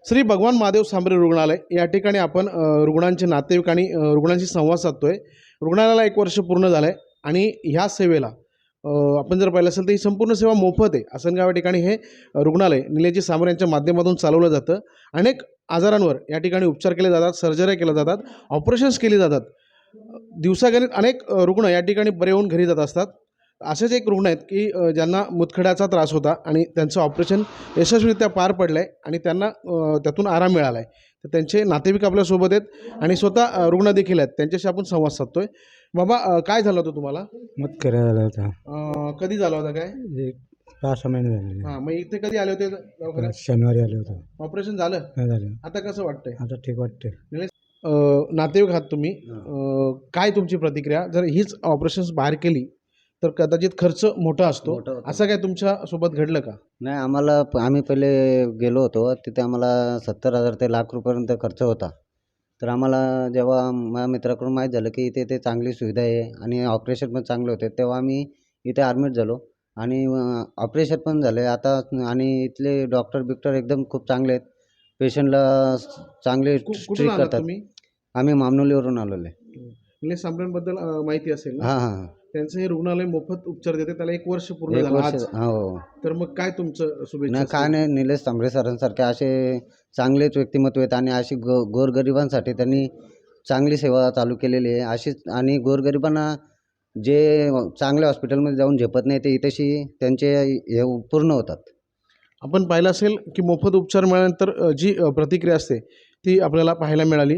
श्री भगवान महादेव सांबरे रुग्णालय या ठिकाणी आपण रुग्णांचे नातेवाईक आणि रुग्णांशी संवाद साधतोय। रुग्णालयाला 1 वर्ष पूर्ण झालं आहे आणि ह्या सेवेला आपण जर पाहिलं असेल तर ही संपूर्ण सेवा मोफत आहे। आसनगाव या ठिकाणी हे रुग्णालय निलेशजी सांबरे यांच्या माध्यमातून चालवलं जातं। अनेक आजारांवर या ठठिकाणी उपचार केले जातात, सर्जऱ्या केल्या जातात, ऑपरेशन्स केली जातात। दिवसागणिक अनेक रुग्ण या ठिकाणी बरे होऊन घरी जात असतात। असेच एक रुग्ण आहेत की ज्यांना मुतखड्याचा त्रास होता आणि त्यांचं ऑपरेशन यशस्वीरित्या पार पडलं आहे आणि त्यांना त्यातून आराम मिळाला आहे। तर त्यांचे नातेवाईक आपल्यासोबत आहेत आणि स्वतः रुग्ण देखील आहेत, त्यांच्याशी आपण संवाद साधतोय। बाबा, काय झालं होतं तुम्हाला? मुतखडा झाला होता। कधी झालं होतं काय? एक 5-6 महिने झाले। हां, मग इथे कधी आले होते दवाखान्यात? शनिवारी आलो होतो। ऑपरेशन झालं? नाही झालं, आता कसं वाटतंय? आता ठीक वाटते। नातेवाईक आहात तुम्ही, काय तुमची प्रतिक्रिया? जर हीच ऑपरेशन्स बाहेर केली तर कदाचित खर्च मोठा असतो, असं काय तुमच्या सोबत घडलं का? नाही, आम्ही पहिले गेलो होतो, तिथे आम्हाला 70,000 ते लाख रुपयापर्यंत खर्च होता। तर आम्हाला जेव्हा माझ्या मित्राकडून माहीत झालं की इथे चांगली सुविधा आहे आणि ऑपरेशन पण चांगले होते, तेव्हा आम्ही इथे ॲडमिट झालो आणि ऑपरेशन पण झाले आता। आणि इथले डॉक्टर एकदम खूप चांगले आहेत, पेशंटला चांगले कुठून ट्रीट आलात करतात। तुम्ही? आम्ही मामनोलीवरून आलेलो आहे। निलेश सांबरेंबद्दल माहिती असेल ना? हां हां, त्यांचं हे रुग्णालय मोफत उपचार देते, त्याला 1 वर्ष पूर्ण 1 झालं वर्ष आज। हो। तर मग काय तुमचं शुभेच्छा नाही, काय नाही, निलेश सांबरे सरांसारखे असे चांगलेच व्यक्तिमत्व आहेत आणि अशी गोरगरिबांसाठी त्यांनी चांगली सेवा चालू केलेली आहे अशीच। आणि गोरगरिबांना जे चांगल्या हॉस्पिटलमध्ये जाऊन झेपत नाही ते इथेशी त्यांचे हे पूर्ण होतात। आपण पाहिलं असेल की मोफत उपचार मिळाल्यानंतर जी प्रतिक्रिया असते ती आपल्याला पाहायला मिळाली।